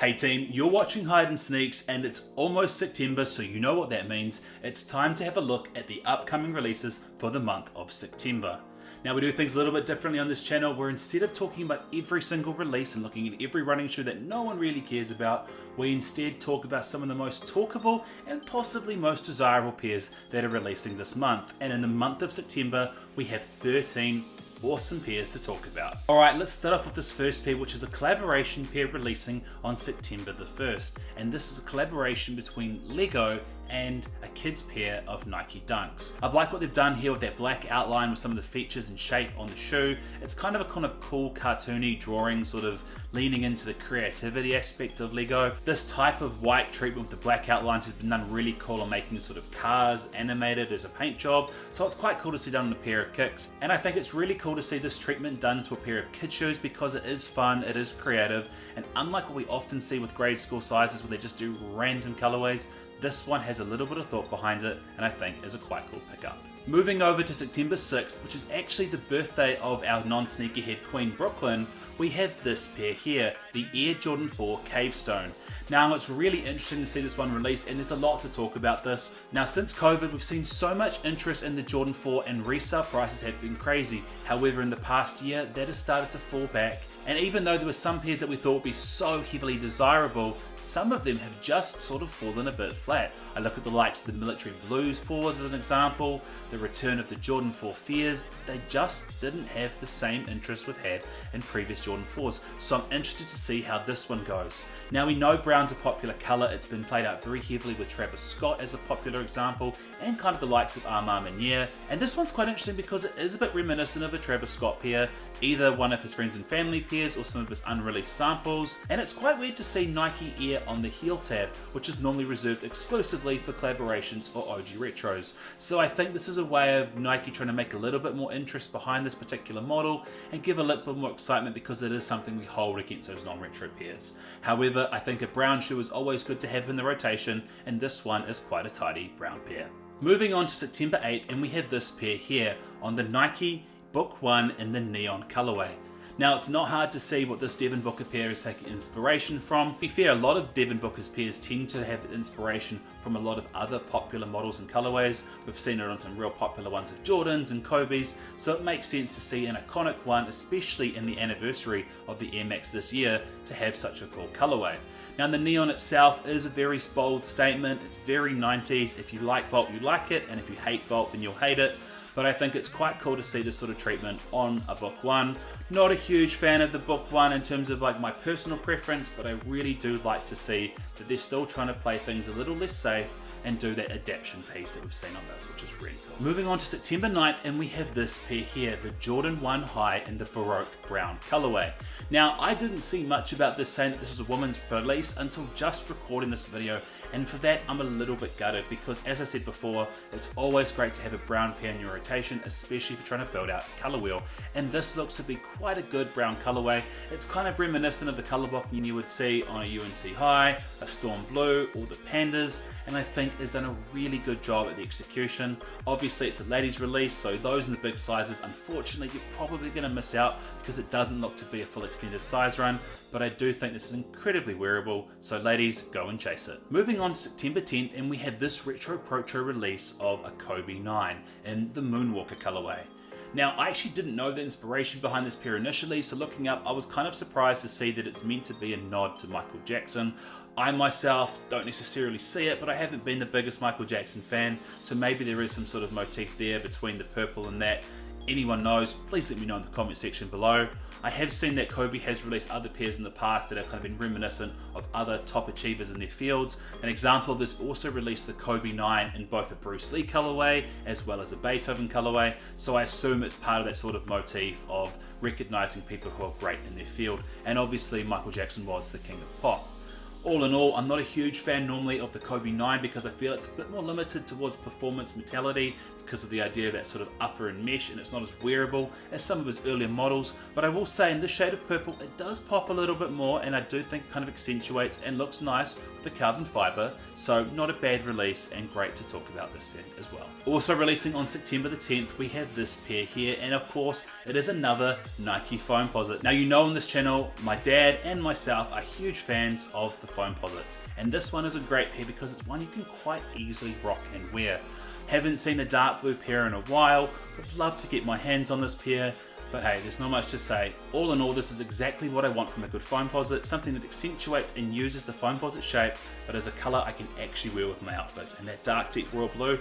Hey team, you're watching Harden Sneakz and it's almost September, so you know what that means. It's time to have a look at the upcoming releases for the month of September. Now we do things a little bit differently on this channel, where instead of talking about every single release and looking at every running shoe that no one really cares about, we instead talk about some of the most talkable and possibly most desirable pairs that are releasing this month. And in the month of September, we have 13 awesome pairs to talk about. Alright, let's start off with this first pair, which is a collaboration pair releasing on September the 1st. And this is a collaboration between Lego and a kid's pair of Nike Dunks. I've liked what they've done here with that black outline with some of the features and shape on the shoe. It's kind of cool cartoony drawing, sort of leaning into the creativity aspect of Lego. This type of white treatment with the black outlines has been done really cool on making sort of cars animated as a paint job. So it's quite cool to see done on a pair of kicks. And I think it's really cool to see this treatment done to a pair of kid shoes because it is fun, it is creative, and unlike what we often see with grade school sizes where they just do random colorways, this one has a little bit of thought behind it and I think is a quite cool pickup. Moving over to September 6th, which is actually the birthday of our non-sneakerhead queen Brooklyn, we have this pair here, the Air Jordan 4 Cavestone. Now it's really interesting to see this one release, and there's a lot to talk about this. Now since COVID, we've seen so much interest in the Jordan 4 and resale prices have been crazy. However, in the past year, that has started to fall back. And even though there were some pairs that we thought would be so heavily desirable, some of them have just sort of fallen a bit flat. I look at the likes of the Military Blues 4s as an example, the return of the Jordan 4 Fears, they just didn't have the same interest we've had in previous Jordan 4s. So I'm interested to see how this one goes. Now we know brown's a popular colour, it's been played out very heavily with Travis Scott as a popular example, and kind of the likes of Armand Meunier. And this one's quite interesting because it is a bit reminiscent of a Travis Scott pair, either one of his friends and family pairs or some of his unreleased samples. And it's quite weird to see Nike Air on the heel tab, which is normally reserved exclusively for collaborations or OG retros. So I think this is a way of Nike trying to make a little bit more interest behind this particular model and give a little bit more excitement because it is something we hold against those non-retro pairs. However, I think a brown shoe is always good to have in the rotation, and this one is quite a tidy brown pair. Moving on to September 8th, and we have this pair here on the Nike Book 1 in the neon colorway. Now it's not hard to see what this Devin Booker pair is taking inspiration from. To be fair, a lot of Devin Booker's pairs tend to have inspiration from a lot of other popular models and colorways. We've seen it on some real popular ones of Jordans and Kobe's, so it makes sense to see an iconic one, especially in the anniversary of the Air Max this year, to have such a cool colorway. Now the neon itself is a very bold statement, it's very 90s. If you like Vault, you like it, and if you hate Vault, then you'll hate it. But I think it's quite cool to see this sort of treatment on a Book 1. Not a huge fan of the Book 1 in terms of like my personal preference, but I really do like to see that they're still trying to play things a little less safe and do that adaptation piece that we've seen on this, which is really cool. Moving on to September 9th, and we have this pair here, the Jordan 1 High in the Baroque brown colorway. Now, I didn't see much about this saying that this was a woman's release until just recording this video, and for that, I'm a little bit gutted because, as I said before, it's always great to have a brown pair in your rotation, especially if you're trying to build out a color wheel. And this looks to be quite a good brown colorway. It's kind of reminiscent of the color blocking you would see on a UNC High, a Storm Blue, or the Pandas, and I think has done a really good job at the execution. Obviously, it's a ladies release, so those in the big sizes, unfortunately, you're probably going to miss out because it doesn't look to be a full extended size run, but I do think this is incredibly wearable, so ladies, go and chase it. Moving on to September 10th, and we have this retro protro release of a Kobe 9 in the Moonwalker colorway. Now, I actually didn't know the inspiration behind this pair initially, so looking up, I was kind of surprised to see that it's meant to be a nod to Michael Jackson. I myself don't necessarily see it, but I haven't been the biggest Michael Jackson fan, so maybe there is some sort of motif there between the purple and that. Anyone knows, please let me know in the comment section below. I have seen that Kobe has released other pairs in the past that have kind of been reminiscent of other top achievers in their fields. An example of this also released the Kobe 9 in both a Bruce Lee colorway as well as a Beethoven colorway, so I assume it's part of that sort of motif of recognizing people who are great in their field, and obviously Michael Jackson was the king of pop. All in all, I'm not a huge fan normally of the Kobe 9 because I feel it's a bit more limited towards performance mentality because of the idea of that sort of upper and mesh, and it's not as wearable as some of his earlier models. But I will say in this shade of purple, it does pop a little bit more, and I do think it kind of accentuates and looks nice with the carbon fiber. So not a bad release, and great to talk about this pair as well. Also releasing on September the 10th, we have this pair here, and of course it is another Nike Foamposite. Now, you know on this channel, my dad and myself are huge fans of the Foamposites, and this one is a great pair because it's one you can quite easily rock and wear. Haven't seen a dark blue pair in a while, would love to get my hands on this pair, but hey, there's not much to say. All in all, this is exactly what I want from a good Foamposite, something that accentuates and uses the Foamposite shape, but as a colour I can actually wear with my outfits, and that dark deep royal blue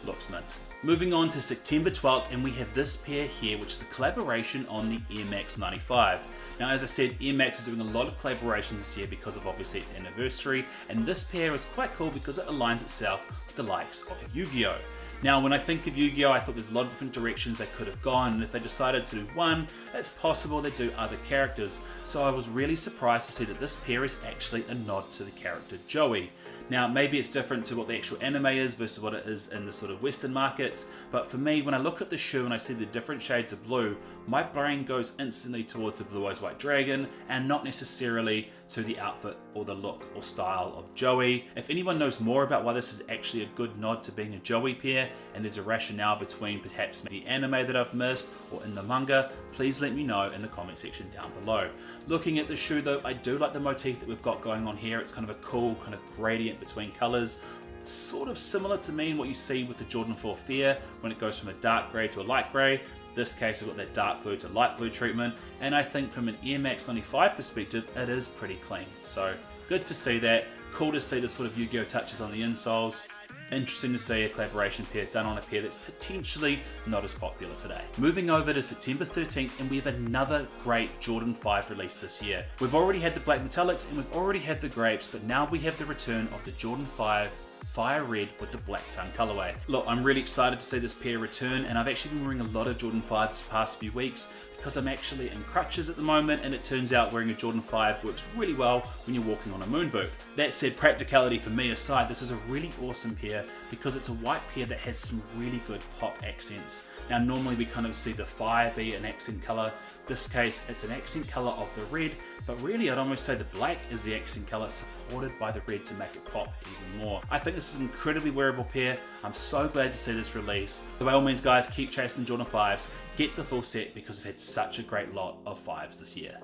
looks mint. Moving on to September 12th, and we have this pair here, which is a collaboration on the Air Max 95. Now, as I said, Air Max is doing a lot of collaborations this year because of obviously its anniversary, and this pair is quite cool because it aligns itself with the likes of Yu-Gi-Oh! Now, when I think of Yu-Gi-Oh! I thought there's a lot of different directions they could have gone, and if they decided to do one, it's possible they do other characters. So I was really surprised to see that this pair is actually a nod to the character Joey. Now, maybe it's different to what the actual anime is versus what it is in the sort of Western markets, but for me, when I look at the shoe and I see the different shades of blue, my brain goes instantly towards the Blue Eyes White Dragon and not necessarily to the outfit or the look or style of Joey. If anyone knows more about why this is actually a good nod to being a Joey pair, and there's a rationale between perhaps the anime that I've missed or in the manga, please let me know in the comment section down below. Looking at the shoe though, I do like the motif that we've got going on here. It's kind of a cool kind of gradient between colours, sort of similar to me in what you see with the Jordan 4 Fear when it goes from a dark grey to a light grey. This case we've got that dark blue to light blue treatment, and I think from an Air Max 95 perspective it is pretty clean. So good to see that. Cool to see the sort of Yu-Gi-Oh! Touches on the insoles. Interesting to see a collaboration pair done on a pair that's potentially not as popular today. Moving over to September 13th, and we have another great Jordan 5 release this year. We've already had the black metallics and we've already had the grapes, but now we have the return of the Jordan 5 Fire Red with the black tongue colorway. Look, I'm really excited to see this pair return, and I've actually been wearing a lot of Jordan 5s the past few weeks because I'm actually in crutches at the moment, and it turns out wearing a Jordan 5 works really well when you're walking on a moon boot. That said, practicality for me aside, this is a really awesome pair because it's a white pair that has some really good pop accents. Now normally we kind of see the fire be an accent color. This case, it's an accent color of the red, but really I'd almost say the black is the accent color supported by the red to make it pop even more. I think this is an incredibly wearable pair. I'm so glad to see this release. So by all means guys, keep chasing the Jordan 5s, get the full set because we've had such a great lot of 5s this year.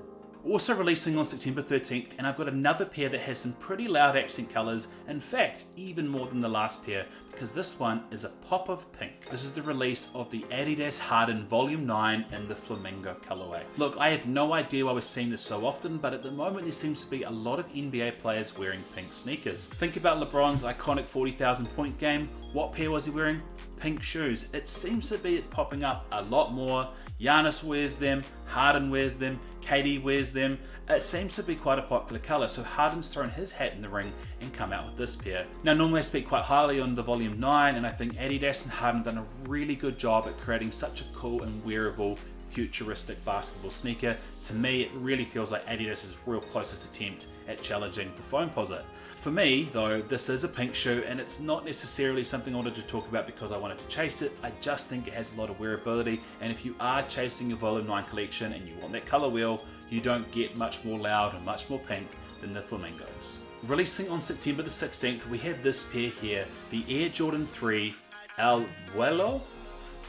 Also releasing on September 13th, and I've got another pair that has some pretty loud accent colours, in fact even more than the last pair, because this one is a pop of pink. This is the release of the Adidas Harden Volume 9 in the Flamingo colorway. Look, I have no idea why we're seeing this so often, but at the moment there seems to be a lot of NBA players wearing pink sneakers. Think about LeBron's iconic 40,000 point game. What pair was he wearing? Pink shoes. It seems to be it's popping up a lot more. Giannis wears them, Harden wears them, KD wears them. It seems to be quite a popular colour, so Harden's thrown his hat in the ring and come out with this pair. Now normally I speak quite highly on the Volume 9, and I think Adidas and Harden have done a really good job at creating such a cool and wearable futuristic basketball sneaker. To me, it really feels like Adidas' real closest attempt at challenging the Foamposite. For me, though, this is a pink shoe, and it's not necessarily something I wanted to talk about because I wanted to chase it. I just think it has a lot of wearability, and if you are chasing your Volume 9 collection and you want that color wheel, you don't get much more loud and much more pink than the Flamingos. Releasing on September the 16th, we have this pair here, the Air Jordan 3 El Vuelo.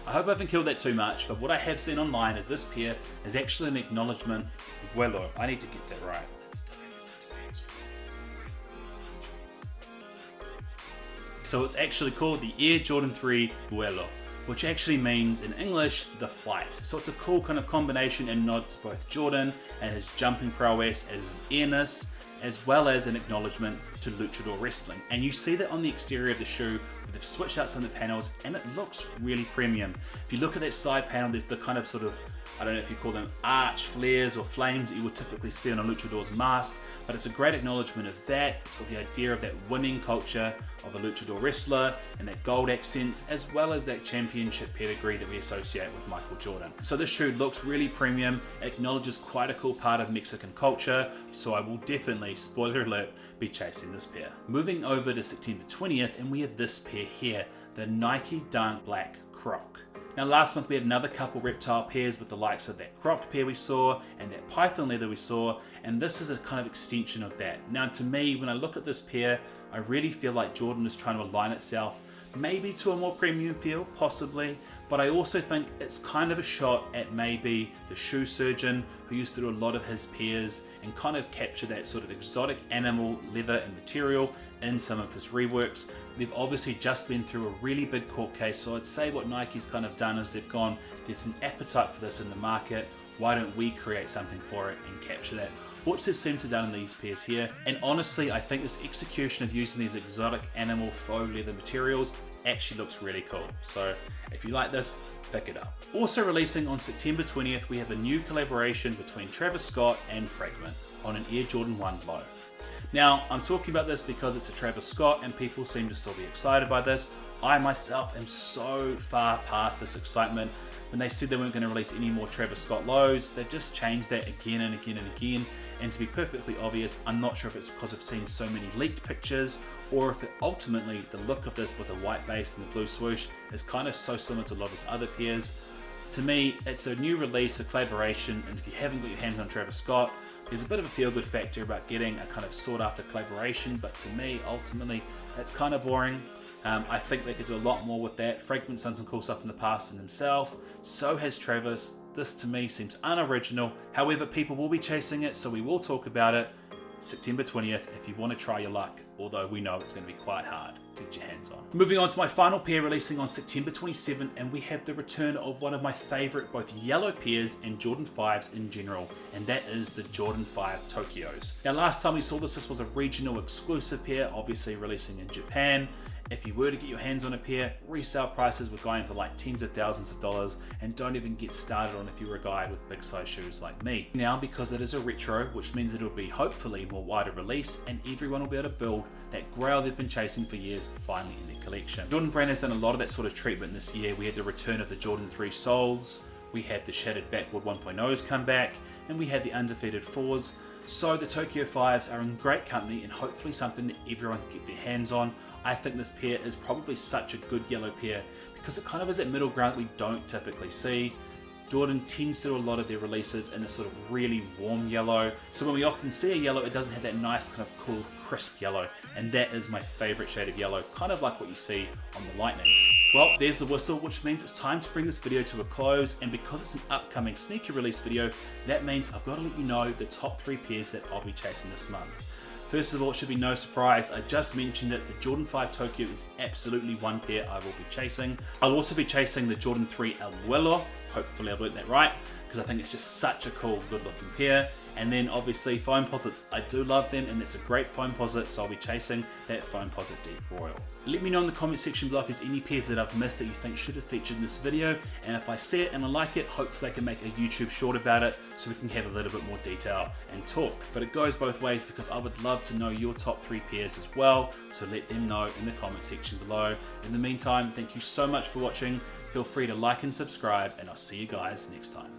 I hope I haven't killed that too much, but what I have seen online is this pair is actually an acknowledgement of Vuelo. I need to get that right. So it's actually called the Air Jordan 3 Vuelo, which actually means in English, the flight. So it's a cool kind of combination and nod to both Jordan and his jumping prowess as his airness, as well as an acknowledgement to luchador wrestling. And you see that on the exterior of the shoe, where they've switched out some of the panels, and it looks really premium. If you look at that side panel, there's the kind of sort of I don't know if you call them arch flares or flames that you would typically see on a luchador's mask, but it's a great acknowledgement of that. It's got the idea of that winning culture of a luchador wrestler and that gold accents, as well as that championship pedigree that we associate with Michael Jordan. So this shoe looks really premium, acknowledges quite a cool part of Mexican culture, so I will definitely, spoiler alert, be chasing this pair. Moving over to September 20th, and we have this pair here, the Nike Dunk Black Croc. Now last month we had another couple reptile pairs with the likes of that Croc pair we saw and that Python leather we saw, and this is a kind of extension of that. Now to me, when I look at this pair, I really feel like Jordan is trying to align itself maybe to a more premium feel, possibly, but I also think it's kind of a shot at maybe the shoe surgeon who used to do a lot of his pairs and kind of capture that sort of exotic animal leather and material in some of his reworks. They've obviously just been through a really big court case, so I'd say what Nike's kind of done is they've gone, there's an appetite for this in the market, why don't we create something for it and capture that? Which they've seemed to have done in these pairs here. And honestly, I think this execution of using these exotic animal faux leather materials actually looks really cool. So if you like this, pick it up. Also releasing on September 20th, we have a new collaboration between Travis Scott and Fragment on an Air Jordan 1 Low. Now, I'm talking about this because it's a Travis Scott and people seem to still be excited by this. I myself am so far past this excitement. When they said they weren't going to release any more Travis Scott lows, they've just changed that again and again and again. And to be perfectly obvious, I'm not sure if it's because I've seen so many leaked pictures or if ultimately the look of this with a white base and the blue swoosh is kind of so similar to a lot of his other pairs. To me, it's a new release, a collaboration, and if you haven't got your hands on Travis Scott, there's a bit of a feel-good factor about getting a kind of sought-after collaboration, but to me, ultimately, that's kind of boring. I think they could do a lot more with that. Fragment's done some cool stuff in the past in himself, so has Travis. This to me seems unoriginal. However, people will be chasing it, so we will talk about it. September 20th, if you want to try your luck, although we know it's going to be quite hard to get your hands on. Moving on to my final pair releasing on September 27th, and we have the return of one of my favorite both yellow pairs and Jordan 5s in general, and that is the Jordan 5 Tokyos. Now last time we saw this was a regional exclusive pair, obviously releasing in Japan. If you were to get your hands on a pair, resale prices were going for like tens of thousands of dollars, and don't even get started on if you're a guy with big size shoes like me. Now, because it is a retro, which means it'll be hopefully more wider release, and everyone will be able to build that grail they've been chasing for years finally in their collection. Jordan brand has done a lot of that sort of treatment this year. We had the return of the Jordan 3 soles, we had the shattered backboard 1.0s come back, and we had the undefeated 4s. So the Tokyo 5s are in great company and hopefully something that everyone can get their hands on. I think this pair is probably such a good yellow pair because it kind of is that middle ground that we don't typically see. Jordan tends to do a lot of their releases in a sort of really warm yellow. So when we often see a yellow, it doesn't have that nice kind of cool crisp yellow. And that is my favorite shade of yellow, kind of like what you see on the Lightnings. Well, there's the whistle, which means it's time to bring this video to a close. And because it's an upcoming sneaker release video, that means I've got to let you know the top 3 pairs that I'll be chasing this month. First of all, it should be no surprise, I just mentioned it, the Jordan 5 Tokyo is absolutely one pair I will be chasing. I'll also be chasing the Jordan 3 Vuelo, hopefully I've learned that right, because I think it's just such a cool, good looking pair. And then obviously Foamposites, I do love them and it's a great Foamposite, so I'll be chasing that Foamposite Deep Royal. Let me know in the comment section below if there's any pairs that I've missed that you think should have featured in this video, and if I see it and I like it, hopefully I can make a YouTube short about it so we can have a little bit more detail and talk. But it goes both ways because I would love to know your top 3 pairs as well, so let them know in the comment section below. In the meantime, thank you so much for watching, feel free to like and subscribe, and I'll see you guys next time.